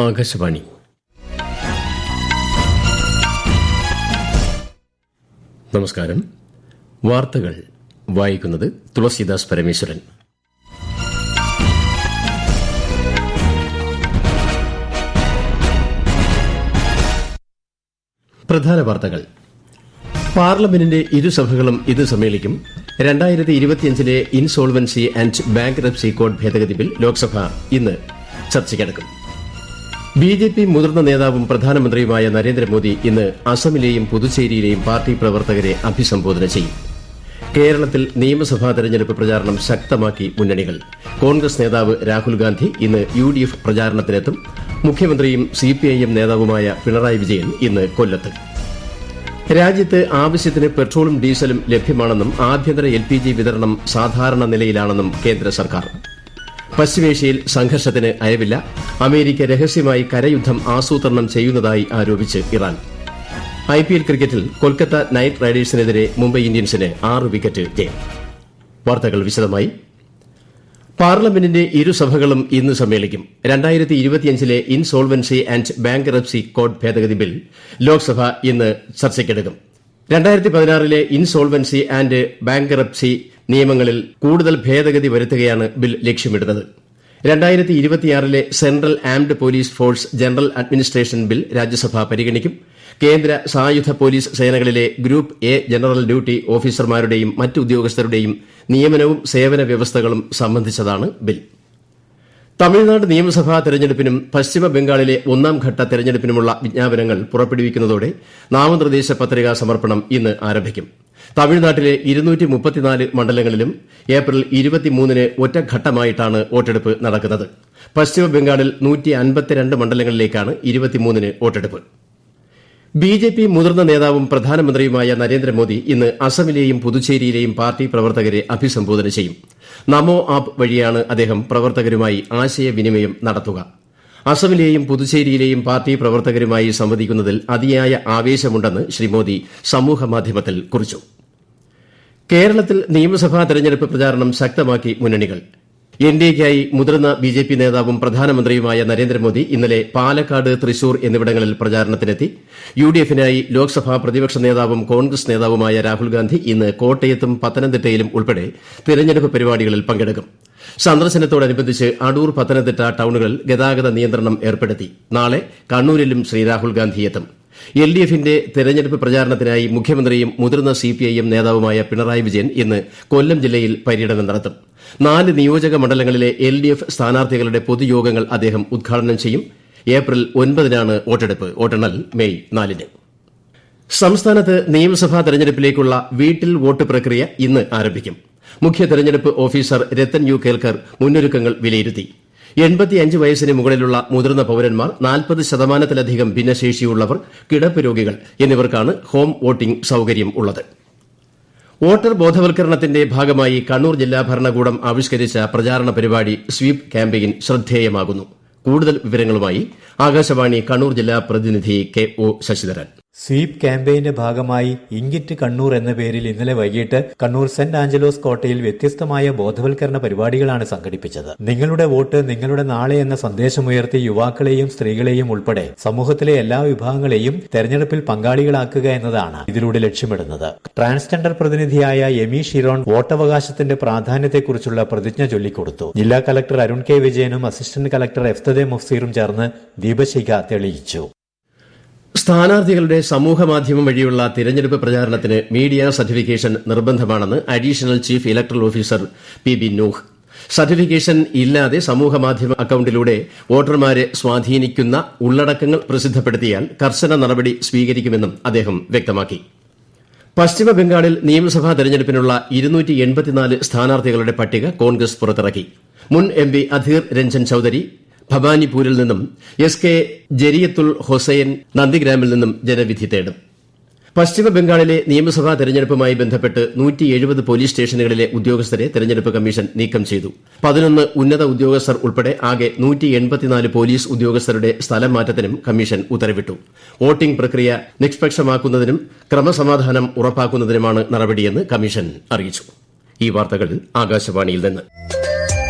ആകാശവാണി. നമസ്കാരം. വാർത്തകൾ വായിക്കുന്നത് തുളസീദാസ് പരമേശ്വരൻ. പ്രധാന വാർത്തകൾ. പാർലമെന്റിന്റെ ഇരുസഭകളും ഇന്ന് സമ്മേളിക്കും. 2025 ഇൻസോൾവൻസി ആന്റ് ബാങ്ക്റപ്സി കോഡ് ഭേദഗതി ബിൽ ലോക്സഭ ഇന്ന് ചർച്ചയ്ക്കെടുക്കും. ബിജെപി മുതിർന്ന നേതാവും പ്രധാനമന്ത്രിയുമായ നരേന്ദ്രമോദി ഇന്ന് അസമിലെയും പുതുച്ചേരിയിലെയും പാർട്ടി പ്രവർത്തകരെ അഭിസംബോധന ചെയ്യും. കേരളത്തിൽ നിയമസഭാ തെരഞ്ഞെടുപ്പ് പ്രചാരണം ശക്തമാക്കി മുന്നണികൾ. കോൺഗ്രസ് നേതാവ് രാഹുൽ ഗാന്ധി ഇന്ന് UDF പ്രചാരണത്തിനെത്തും. മുഖ്യമന്ത്രിയും CPIM നേതാവുമായ പിണറായി വിജയൻ ഇന്ന് കൊല്ലത്ത്. രാജ്യത്ത് ആവശ്യത്തിന് പെട്രോളും ഡീസലും ലഭ്യമാണെന്നും ആഭ്യന്തര LPG വിതരണം സാധാരണ നിലയിലാണെന്നും കേന്ദ്ര സർക്കാർ. പശ്ചിമേഷ്യയിൽ സംഘർഷത്തിന് അയവില്ല. അമേരിക്ക രഹസ്യമായി കരയുദ്ധം ആസൂത്രണം ചെയ്യുന്നതായി ആരോപിച്ച് ഇറാൻ. IPL ക്രിക്കറ്റിൽ കൊൽക്കത്ത നൈറ്റ് റൈഡേഴ്സിനെതിരെ മുംബൈ ഇന്ത്യൻസിന് 6 വിക്കറ്റ് ജയം. വാർത്തകൾ വിശദമായി. പാർലമെന്റിന്റെ ഇരുസഭകളും ഇന്ന് സമ്മേളിക്കും. 2025 ഇൻസോൾവൻസി ആന്റ് ബാങ്ക്റപ്സി കോഡ് ഭേദഗതി ബിൽ ലോക്സഭ ഇന്ന് ചർച്ചയ്ക്കെടുക്കും. 2016 ഇൻസോൾവൻസി ആന്റ് ബാങ്ക്റപ്സി നിയമങ്ങളിൽ കൂടുതൽ ഭേദഗതി വരുത്തുകയാണ് ബിൽ ലക്ഷ്യമിടുന്നത്. 2026 central armed police force general administration bill Rajya Sabha പരിഗണിക്കും. കേന്ദ്ര സായുധ പോലീസ് സേനകളിലെ ഗ്രൂപ്പ് A ജനറൽ ഡ്യൂട്ടി ഓഫീസർമാരുടെയും മറ്റ് ഉദ്യോഗസ്ഥരുടെയും നിയമനവും സേവന വ്യവസ്ഥകളും സംബന്ധിച്ചതാണ് ബിൽ. തമിഴ്നാട് നിയമസഭാ തെരഞ്ഞെടുപ്പിനും പശ്ചിമ ബംഗാളിലെ 1ാം ഘട്ട തെരഞ്ഞെടുപ്പിനുമുള്ള വിജ്ഞാപനങ്ങൾ പുറപ്പെടുവിക്കുന്നതോടെ നാമനിർദ്ദേശ പത്രികാ സമർപ്പണം ഇന്ന് ആരംഭിക്കും. തമിഴ്നാട്ടിലെ 234 മണ്ഡലങ്ങളിലും ഏപ്രിൽ 23 ഒറ്റഘട്ടമായിട്ടാണ് വോട്ടെടുപ്പ് നടക്കുന്നത്. പശ്ചിമ ബംഗാളിൽ 152 മണ്ഡലങ്ങളിലേക്കാണ് 23 വോട്ടെടുപ്പ്. ബിജെപി മുതിർന്ന നേതാവും പ്രധാനമന്ത്രിയുമായ നരേന്ദ്രമോദി ഇന്ന് അസമിലെയും പുതുച്ചേരിയിലെയും പാർട്ടി പ്രവർത്തകരെ അഭിസംബോധന ചെയ്യും. നമോ ആപ്പ് വഴിയാണ് അദ്ദേഹം പ്രവർത്തകരുമായി ആശയവിനിമയം നടത്തുക. അസമിലെയും പുതുച്ചേരിയിലെയും പാർട്ടി പ്രവർത്തകരുമായി സംവദിക്കുന്നതിൽ അതിയായ ആവേശമുണ്ടെന്ന് ശ്രീ മോദി സമൂഹമാധ്യമത്തിൽ കുറിച്ചു. കേരളത്തിൽ നിയമസഭാ തെരഞ്ഞെടുപ്പ് പ്രചാരണം ശക്തമാക്കി മുന്നണികൾ. NDAയ്ക്കായി മുതിർന്ന ബിജെപി നേതാവും പ്രധാനമന്ത്രിയുമായ നരേന്ദ്രമോദി ഇന്നലെ പാലക്കാട്, തൃശൂർ എന്നിവിടങ്ങളിൽ പ്രചാരണത്തിനെത്തി. UDFനായി ലോക്സഭാ പ്രതിപക്ഷ നേതാവും കോൺഗ്രസ് നേതാവുമായ രാഹുൽ ഗാന്ധി ഇന്ന് കോട്ടയത്തും പത്തനംതിട്ടയിലും ഉൾപ്പെടെ തെരഞ്ഞെടുപ്പ് പരിപാടികളിൽ പങ്കെടുക്കും. സന്ദർശനത്തോടനുബന്ധിച്ച് അടൂർ, പത്തനംതിട്ട ടൌണുകളിൽ ഗതാഗത നിയന്ത്രണം ഏർപ്പെടുത്തി. നാളെ കണ്ണൂരിലും ശ്രീ രാഹുൽ ഗാന്ധി എത്തും. LDFന്റെ തെരഞ്ഞെടുപ്പ് പ്രചാരണത്തിനായി മുഖ്യമന്ത്രിയും മുതിർന്ന CPIM നേതാവുമായ പിണറായി വിജയൻ ഇന്ന് കൊല്ലം ജില്ലയിൽ പര്യടനം നടത്തും. 4 നിയോജക മണ്ഡലങ്ങളിലെ LDF സ്ഥാനാർത്ഥികളുടെ പൊതുയോഗങ്ങൾ അദ്ദേഹം ഉദ്ഘാടനം ചെയ്യും. ഏപ്രിൽ 9 വോട്ടെടുപ്പ്. വോട്ടെണ്ണൽ മെയ് 4. സംസ്ഥാനത്ത് നിയമസഭാ തെരഞ്ഞെടുപ്പിലേക്കുള്ള വീട്ടിൽ വോട്ട് പ്രക്രിയ ഇന്ന് ആരംഭിക്കും. മുഖ്യ തെരഞ്ഞെടുപ്പ് ഓഫീസർ രത്തൻ യു കേൽക്കർ മുന്നൊരുക്കങ്ങൾ വിലയിരുത്തി. 85 വയസ്സിന് മുകളിലുള്ള മുതിർന്ന പൌരന്മാർ, 40%-ലധികം ഭിന്നശേഷിയുള്ളവർ, കിടപ്പ് രോഗികൾ എന്നിവർക്കാണ് ഹോം വോട്ടിംഗ് സൌകര്യം ഉള്ളത്. വോട്ടർ ബോധവൽക്കരണത്തിന്റെ ഭാഗമായി കണ്ണൂർ ജില്ലാ ഭരണകൂടം ആവിഷ്കരിച്ച പ്രചാരണ പരിപാടി സ്വീപ് ക്യാമ്പയിൻ ശ്രദ്ധേയമാകുന്നു. കൂടുതൽ വിവരങ്ങളുമായി ആകാശവാണി കണ്ണൂർ ജില്ലാ പ്രതിനിധി KO ശശിധരൻ. സ്വീപ് ക്യാമ്പയിന്റെ ഭാഗമായി ഇങ്കിറ്റ് കണ്ണൂർ എന്ന പേരിൽ ഇന്നലെ വൈകിട്ട് കണ്ണൂർ സെന്റ് ആഞ്ചലോസ് കോട്ടയിൽ വ്യത്യസ്തമായ ബോധവൽക്കരണ പരിപാടികളാണ് സംഘടിപ്പിച്ചത്. നിങ്ങളുടെ വോട്ട് നിങ്ങളുടെ നാളെ എന്ന സന്ദേശമുയർത്തി യുവാക്കളെയും സ്ത്രീകളെയും ഉൾപ്പെടെ സമൂഹത്തിലെ എല്ലാ വിഭാഗങ്ങളെയും തെരഞ്ഞെടുപ്പിൽ പങ്കാളികളാക്കുക എന്നതാണ് ഇതിലൂടെ ലക്ഷ്യമിടുന്നത്. ട്രാൻസ്ജെൻഡർ പ്രതിനിധിയായ എമി ഷിറോൺ വോട്ടവകാശത്തിന്റെ പ്രാധാന്യത്തെക്കുറിച്ചുള്ള പ്രതിജ്ഞ ചൊല്ലിക്കൊടുത്തു. ജില്ലാ കലക്ടർ അരുൺ K. വിജയനും അസിസ്റ്റന്റ് കലക്ടർ എഫ്തദെ മുഫ്സീറും ചേർന്ന് ദീപശിഖ തെളിയിച്ചു. സ്ഥാനാർത്ഥികളുടെ സമൂഹമാധ്യമം വഴിയുള്ള തിരഞ്ഞെടുപ്പ് പ്രചാരണത്തിന് മീഡിയ സർട്ടിഫിക്കേഷൻ നിർബന്ധമാണെന്ന് additional chief electoral officer PB Nooh. Certification ഇല്ലാതെ സമൂഹമാധ്യമ അക്കൌണ്ടിലൂടെ വോട്ടർമാരെ സ്വാധീനിക്കുന്ന ഉള്ളടക്കങ്ങൾ പ്രസിദ്ധപ്പെടുത്തിയാൽ കർശന നടപടി സ്വീകരിക്കുമെന്നും അദ്ദേഹം വ്യക്തമാക്കി. പശ്ചിമ ബംഗാളിൽ നിയമസഭാ തെരഞ്ഞെടുപ്പിനുള്ള 284 സ്ഥാനാർത്ഥികളുടെ പട്ടിക കോൺഗ്രസ് പുറത്തിറക്കി. മുൻ MP അധീർ രഞ്ജൻ ചൌധരി ഭവാനിപൂരിൽ നിന്നും SK ജരിയത്തുൽ ഹൊസൈൻ നന്ദിഗ്രാമിൽ നിന്നും ജനവിധി തേടും. പശ്ചിമ ബംഗാളിലെ നിയമസഭാ തെരഞ്ഞെടുപ്പുമായി ബന്ധപ്പെട്ട് 170 പോലീസ് സ്റ്റേഷനുകളിലെ ഉദ്യോഗസ്ഥരെ തെരഞ്ഞെടുപ്പ് കമ്മീഷൻ നീക്കം ചെയ്തു. 11 ഉന്നത ഉദ്യോഗസ്ഥർ ഉൾപ്പെടെ ആകെ 184 പോലീസ് ഉദ്യോഗസ്ഥരുടെ സ്ഥലം മാറ്റത്തിനും കമ്മീഷൻ ഉത്തരവിട്ടു. വോട്ടിംഗ് പ്രക്രിയ നിഷ്പക്ഷമാക്കുന്നതിനും ക്രമസമാധാനം ഉറപ്പാക്കുന്നതിനുമാണ് നടപടിയെന്ന് കമ്മീഷൻ അറിയിച്ചു. ഈ വാർത്തകൾ ആകാശവാണിയിൽ നിന്ന്.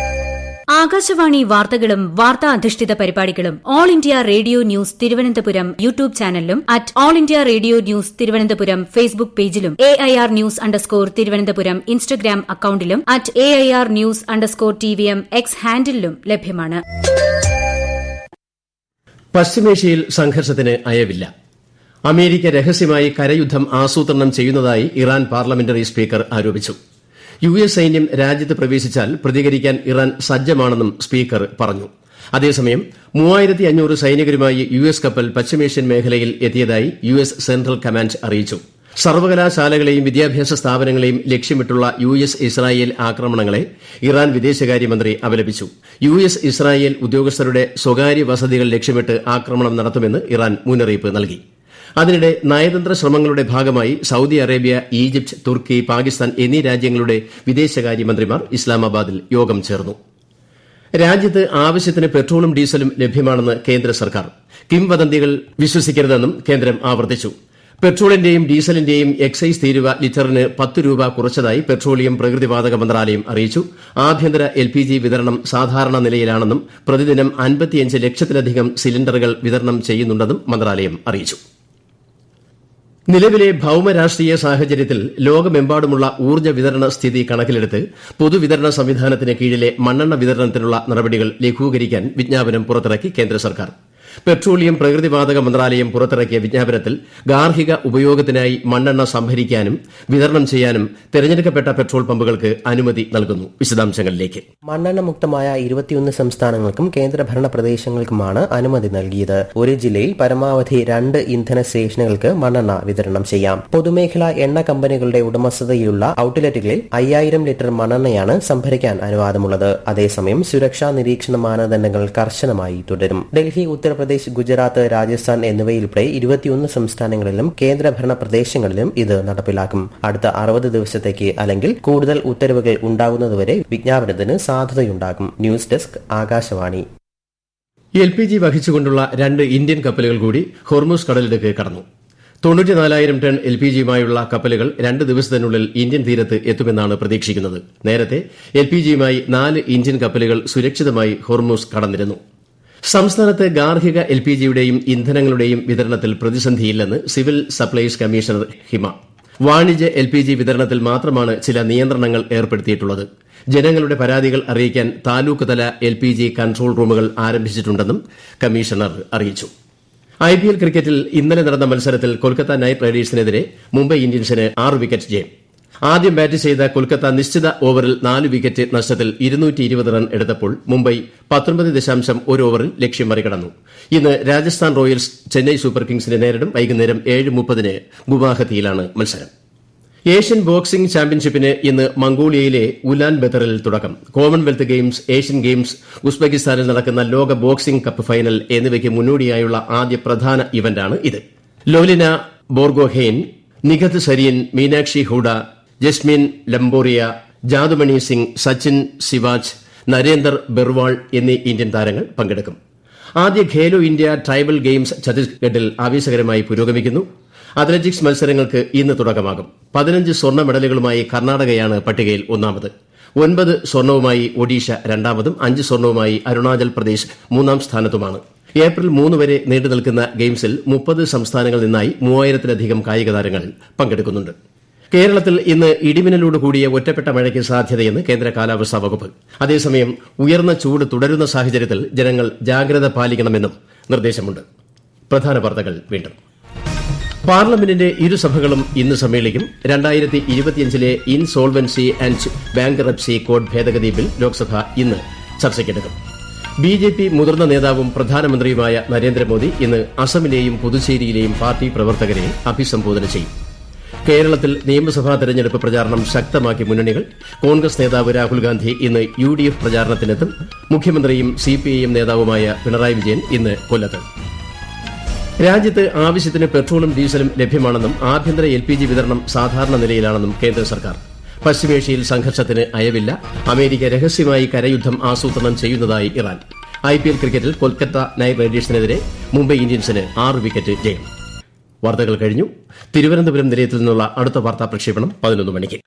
ആകാശവാണി വാർത്തകളും വാർത്താ അധിഷ്ഠിത പരിപാടികളും all India radio news Thiruvananthapuram YouTube ചാനലിലും all India radio news Thiruvananthapuram Facebook പേജിലും AIR News തിരുവനന്തപുരം ഇൻസ്റ്റഗ്രാം അക്കൌണ്ടിലും AIR News TVM X ഹാൻഡിലും ലഭ്യമാണ്. പശ്ചിമേഷ്യയിൽ സംഘർഷത്തിന് അയവില്ല. അമേരിക്ക രഹസ്യമായി കരയുദ്ധം ആസൂത്രണം ചെയ്യുന്നതായി ഇറാൻ പാർലമെന്ററി സ്പീക്കർ ആരോപിച്ചു. US സൈന്യം രാജ്യത്ത് പ്രവേശിച്ചാൽ പ്രതികരിക്കാൻ ഇറാൻ സജ്ജമാണെന്നും സ്പീക്കർ പറഞ്ഞു. അതേസമയം 3500 സൈനികരുമായി US കപ്പൽ പശ്ചിമേഷ്യൻ മേഖലയിൽ എത്തിയതായി US സെൻട്രൽ കമാൻഡ് അറിയിച്ചു. സർവകലാശാലകളെയും വിദ്യാഭ്യാസ സ്ഥാപനങ്ങളെയും ലക്ഷ്യമിട്ടുള്ള US ഇസ്രായേൽ ആക്രമണങ്ങളെ ഇറാൻ വിദേശകാര്യമന്ത്രി അപലപിച്ചു. US ഇസ്രായേൽ ഉദ്യോഗസ്ഥരുടെ സ്വകാര്യ വസതികൾ ലക്ഷ്യമിട്ട് ആക്രമണം നടത്തുമെന്ന് ഇറാൻ മുന്നറിയിപ്പ് നൽകി. അതിനിടെ നയതന്ത്ര ശ്രമങ്ങളുടെ ഭാഗമായി സൌദി അറേബ്യ, ഈജിപ്ത്, തുർക്കി, പാകിസ്ഥാൻ എന്നീ രാജ്യങ്ങളുടെ വിദേശകാര്യമന്ത്രിമാർ ഇസ്ലാമാബാദിൽ യോഗം ചേർന്നു. രാജ്യത്ത് ആവശ്യത്തിന് പെട്രോളും ഡീസലും ലഭ്യമാണെന്ന് കേന്ദ്ര സർക്കാർ. കിംവദന്തികൾ വിശ്വസിക്കരുതെന്നും കേന്ദ്രം ആവർത്തിച്ചു. പെട്രോളിന്റെയും ഡീസലിന്റെയും എക്സൈസ് തീരുവ ലിറ്ററിന് 10 രൂപ കുറച്ചതായി പെട്രോളിയം പ്രകൃതിവാതക മന്ത്രാലയം അറിയിച്ചു. ആഭ്യന്തര LPG വിതരണം സാധാരണ നിലയിലാണെന്നും പ്രതിദിനം 55 ലക്ഷത്തിലധികം സിലിണ്ടറുകൾ വിതരണം ചെയ്യുന്നുണ്ടെന്നും മന്ത്രാലയം അറിയിച്ചു. നിലവിലെ ഭൌമരാഷ്ട്രീയ സാഹചര്യത്തിൽ ലോകമെമ്പാടുമുള്ള ഊർജ്ജ വിതരണ സ്ഥിതി കണക്കിലെടുത്ത് പൊതുവിതരണ സംവിധാനത്തിന് കീഴിലെ മണ്ണെണ്ണ വിതരണത്തിനുള്ള നടപടികൾ ലഘൂകരിക്കാൻ വിജ്ഞാപനം പുറത്തിറക്കി കേന്ദ്ര സർക്കാർ. പെട്രോളിയം പ്രകൃതിവാതക മന്ത്രാലയം പുറത്തിറക്കിയ വിജ്ഞാപനത്തിൽ ഗാർഹിക ഉപയോഗത്തിനായി മണ്ണെണ്ണ സംഭരിക്കാനും വിതരണം ചെയ്യാനും തെരഞ്ഞെടുക്കപ്പെട്ട പെട്രോൾ പമ്പുകൾക്ക് അനുമതി നൽകുന്നു. വിശദാംശങ്ങളിലേക്ക്. മണ്ണെണ്ണ മുക്തമായ 21 സംസ്ഥാനങ്ങൾക്കും കേന്ദ്രഭരണ പ്രദേശങ്ങൾക്കുമാണ് അനുമതി നൽകിയത്. ഒരു ജില്ലയിൽ പരമാവധി 2 ഇന്ധന സ്റ്റേഷനുകൾക്ക് മണ്ണെണ്ണ വിതരണം ചെയ്യാം. പൊതുമേഖലാ എണ്ണ കമ്പനികളുടെ ഉടമസ്ഥതയിലുള്ള ഔട്ട്ലെറ്റുകളിൽ 5000 ലിറ്റർ മണ്ണെണ്ണയാണ് സംഭരിക്കാൻ അനുവാദമുള്ളത്. അതേസമയം സുരക്ഷാ നിരീക്ഷണ മാനദണ്ഡങ്ങൾ കർശനമായി തുടരും. ഡൽഹി, ഉത്തർപ്രദേശ്, ഗുജറാത്ത്, രാജസ്ഥാൻ എന്നിവയുൾപ്പെടെ 21 സംസ്ഥാനങ്ങളിലും കേന്ദ്രഭരണ പ്രദേശങ്ങളിലും ഇത് നടപ്പിലാക്കും. അടുത്ത 60 ദിവസത്തേക്ക് അല്ലെങ്കിൽ കൂടുതൽ ഉത്തരവുകൾ ഉണ്ടാകുന്നതുവരെ വിജ്ഞാപനത്തിന് സാധ്യതയുണ്ടാകും. News desk, Akashvani. LPG വഹിച്ചുകൊണ്ടുള്ള 2 ഇന്ത്യൻ കപ്പലുകൾ കൂടി ഹോർമുസ് കടലിടുക്ക് കടന്നു. 94,000 ടൺ LPGയുമായുള്ള കപ്പലുകൾ 2 ദിവസത്തിനുള്ളിൽ ഇന്ത്യൻ തീരത്ത് എത്തുമെന്നാണ് പ്രതീക്ഷിക്കുന്നത്. നേരത്തെ LPGയുമായി 4 ഇന്ത്യൻ കപ്പലുകൾ സുരക്ഷിതമായി ഹോർമുസ് കടന്നിരുന്നു. സംസ്ഥാനത്ത് ഗാർഹിക LPGയുടെയും ഇന്ധനങ്ങളുടെയും വിതരണത്തിൽ പ്രതിസന്ധിയില്ലെന്ന് സിവിൽ സപ്ലൈസ് കമ്മീഷണർ ഹിമ. വാണിജ്യ LPG വിതരണത്തിൽ മാത്രമാണ് ചില നിയന്ത്രണങ്ങൾ ഏർപ്പെടുത്തിയിട്ടുള്ളത്. ജനങ്ങളുടെ പരാതികൾ അറിയിക്കാൻ താലൂക്ക് തല LPG കൺട്രോൾ റൂമുകൾ ആരംഭിച്ചിട്ടുണ്ടെന്നും കമ്മീഷണർ അറിയിച്ചു. IPL ക്രിക്കറ്റിൽ ഇന്നലെ നടന്ന മത്സരത്തിൽ കൊൽക്കത്ത നൈറ്റ് റൈഡേഴ്സിനെതിരെ മുംബൈ ഇന്ത്യൻസിന് 6 വിക്കറ്റ് ജയം. ആദ്യം ബാറ്റ് ചെയ്ത കൊൽക്കത്ത നിശ്ചിത ഓവറിൽ 4 വിക്കറ്റ് നഷ്ടത്തിൽ 220 റൺ എടുത്തപ്പോൾ മുംബൈ 19.1 ഓവറിൽ ലക്ഷ്യം മറികടന്നു. ഇന്ന് രാജസ്ഥാൻ റോയൽസ് ചെന്നൈ സൂപ്പർ കിങ്സിനെ നേരിടും. വൈകുന്നേരം 7:30 ഗുവാഹത്തിയിലാണ് മത്സരം. ഏഷ്യൻ ബോക്സിംഗ് ചാമ്പ്യൻഷിപ്പിന് ഇന്ന് മംഗോളിയയിലെ ഉലാൻ ബത്തറിൽ തുടക്കം. കോമൺവെൽത്ത് ഗെയിംസ്, ഏഷ്യൻ ഗെയിംസ്, ഉസ്ബെക്കിസ്ഥാനിൽ നടക്കുന്ന ലോക ബോക്സിംഗ് കപ്പ് ഫൈനൽ എന്നിവയ്ക്ക് മുന്നോടിയായുള്ള ആദ്യ പ്രധാന ഇവന്റാണ് ഇത്. ലോലിന ബോർഗോഹെയ്ൻ, നിഖത് സരീൻ, മീനാക്ഷി ഹൂഡ, ജസ്മിൻ ലംബോറിയ, ജാദുമണി സിംഗ്, സച്ചിൻ സിവാച്ച്, നരേന്ദർ ബെർവാൾ എന്നീ ഇന്ത്യൻ താരങ്ങൾ പങ്കെടുക്കും. ആദ്യ ഖേലോ ഇന്ത്യ ട്രൈബൽ ഗെയിംസ് ഛത്തീസ്ഗഡിൽ ആവേശകരമായി പുരോഗമിക്കുന്നു. അത്ലറ്റിക്സ് മത്സരങ്ങൾക്ക് ഇന്ന് തുടക്കമാകും. 15 സ്വർണ്ണ മെഡലുകളുമായി കർണാടകയാണ് പട്ടികയിൽ ഒന്നാമത്. 9 സ്വർണ്ണവുമായി ഒഡീഷ രണ്ടാമതും 5 സ്വർണ്ണവുമായി അരുണാചൽ പ്രദേശ് മൂന്നാം സ്ഥാനത്തുമാണ്. ഏപ്രിൽ 3 വരെ നീണ്ടുനിൽക്കുന്ന ഗെയിംസിൽ 30 സംസ്ഥാനങ്ങളിൽ നിന്നായി 3000-ലധികം കായിക താരങ്ങൾ പങ്കെടുക്കുന്നുണ്ട്. കേരളത്തിൽ ഇന്ന് ഇടിമിന്നലോട് കൂടിയ ഒറ്റപ്പെട്ട മഴയ്ക്ക് സാധ്യതയെന്ന് കേന്ദ്ര കാലാവസ്ഥാ വകുപ്പ്. അതേസമയം ഉയർന്ന ചൂട് തുടരുന്ന സാഹചര്യത്തിൽ ജനങ്ങൾ ജാഗ്രത പാലിക്കണമെന്നും നിർദ്ദേശമുണ്ട്. പ്രധാന വാർത്തകൾ വീണ്ടും. പാർലമെന്റിന്റെ ഇരുസഭകളും ഇന്ന് സമ്മേളിക്കും. 2025 ഇൻസോൾവൻസി ആൻഡ് ബാങ്ക്റപ്സി കോഡ് ഭേദഗതി ബിൽ ലോക്സഭ ഇന്ന് ചർച്ചയ്ക്കെടുക്കും. BJP മുതിർന്ന നേതാവും പ്രധാനമന്ത്രിയുമായ നരേന്ദ്രമോദി ഇന്ന് അസമിലെയും പുതുച്ചേരിയിലെയും പാർട്ടി പ്രവർത്തകരെ അഭിസംബോധന ചെയ്യും. കേരളത്തിൽ നിയമസഭാ തെരഞ്ഞെടുപ്പ് പ്രചാരണം ശക്തമാക്കി മുന്നണികൾ. കോൺഗ്രസ് നേതാവ് രാഹുൽ ഗാന്ധി ഇന്ന് UDF പ്രചാരണത്തിനെത്തും. മുഖ്യമന്ത്രിയും CPIM നേതാവുമായ പിണറായി വിജയൻ ഇന്ന് കൊല്ലത്ത്. രാജ്യത്ത് ആവശ്യത്തിന് പെട്രോളും ഡീസലും ലഭ്യമാണെന്നും ആഭ്യന്തര LPG വിതരണം സാധാരണ നിലയിലാണെന്നും കേന്ദ്ര സർക്കാർ. പശ്ചിമേഷ്യയിൽ സംഘർഷത്തിന് അയവില്ല. അമേരിക്ക രഹസ്യമായി കരയുദ്ധം ആസൂത്രണം ചെയ്യുന്നതായി ഇറാൻ. IPL ക്രിക്കറ്റിൽ കൊൽക്കത്ത നൈറ്റ് റൈഡേഴ്സിനെതിരെ മുംബൈ ഇന്ത്യൻസിന് 6 വിക്കറ്റ് ജയം. വാർത്തകൾ കഴിഞ്ഞു. തിരുവനന്തപുരം നിലയത്തിൽ നിന്നുള്ള അടുത്ത വാർത്താ പ്രക്ഷേപണം 11 മണിക്ക്.